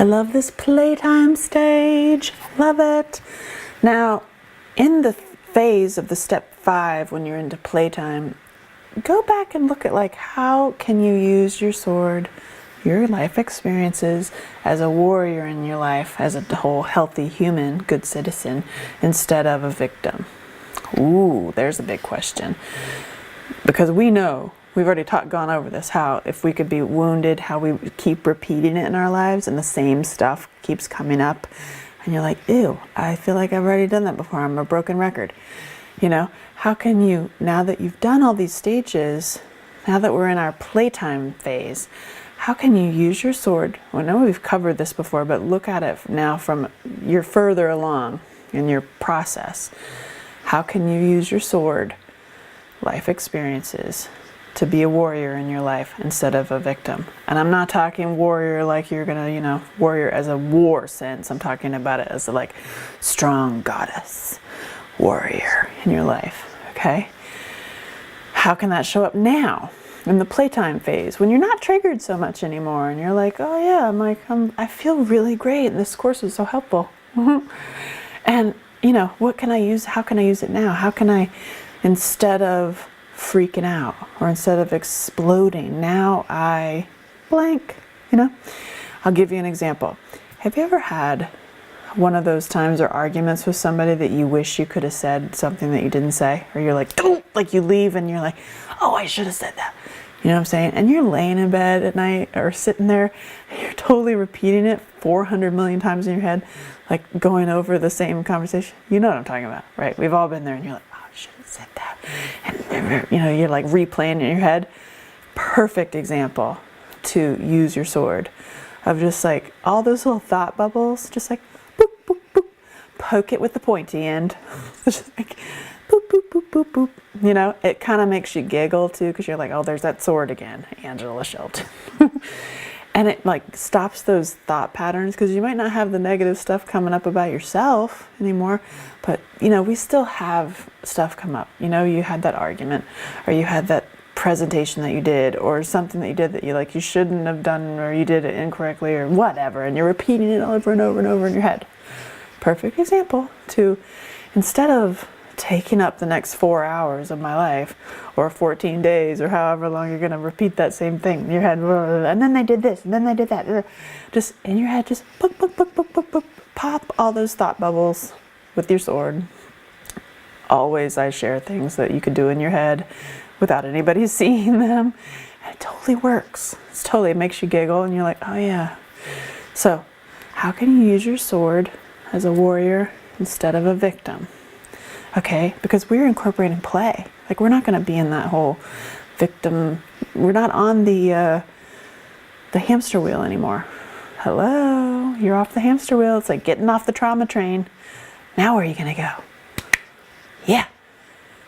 I love this playtime stage. Love it. Now, in the phase of the step 5, when you're into playtime, go back and look at like how can you use your sword, your life experiences as a warrior in your life, as a whole healthy human, good citizen, instead of a victim. Ooh, there's a big question. Because we know, we've already gone over this, how if we could be wounded, how we keep repeating it in our lives and the same stuff keeps coming up. And you're like, ew, I feel like I've already done that before. I'm a broken record. You know, how can you, now that you've done all these stages, now that we're in our playtime phase, how can you use your sword? Well, I know we've covered this before, but look at it now from you're further along in your process. How can you use your sword, life experiences, to be a warrior in your life instead of a victim? And I'm not talking warrior like you're gonna, warrior as a war sense. I'm talking about it as a like strong goddess warrior in your life, okay? How can that show up now in the playtime phase when you're not triggered so much anymore and you're like, oh yeah, I feel really great and this course was so helpful. And what can I use? How can I use it now? How can I, instead of freaking out or instead of exploding, now I blank, I'll give you an example. Have you ever had one of those times or arguments with somebody that you wish you could have said something that you didn't say? Or you're like, don't, like you leave and you're like, oh, I should have said that. You know what I'm saying? And you're laying in bed at night or sitting there, and you're totally repeating it 400 million times in your head, like going over the same conversation. You know what I'm talking about, right? We've all been there and you're like, oh, I should have said that. And you're like replaying in your head. Perfect example to use your sword of just like all those little thought bubbles, just like boop, boop, boop. Poke it with the pointy end. Just like boop, boop, boop, boop, boop. It kind of makes you giggle too, because you're like, oh, there's that sword again, Angela Shelton. And it like stops those thought patterns, because you might not have the negative stuff coming up about yourself anymore, but we still have stuff come up. You had that argument, or you had that presentation that you did, or something that you did that you shouldn't have done, or you did it incorrectly, or whatever, and you're repeating it over and over and over in your head. Perfect example to, instead of taking up the next 4 hours of my life or 14 days or however long you're going to repeat that same thing in your head, and then they did this and then they did that, just in your head, just boop, boop, boop, boop, boop, boop, pop all those thought bubbles with your sword. Always I share things that you could do in your head without anybody seeing them, and it totally works. It makes you giggle and you're like, oh yeah. So how can you use your sword as a warrior instead of a victim? Okay, because we're incorporating play. Like, we're not going to be in that whole victim. We're not on the hamster wheel anymore. Hello, you're off the hamster wheel. It's like getting off the trauma train. Now where are you going to go? Yeah.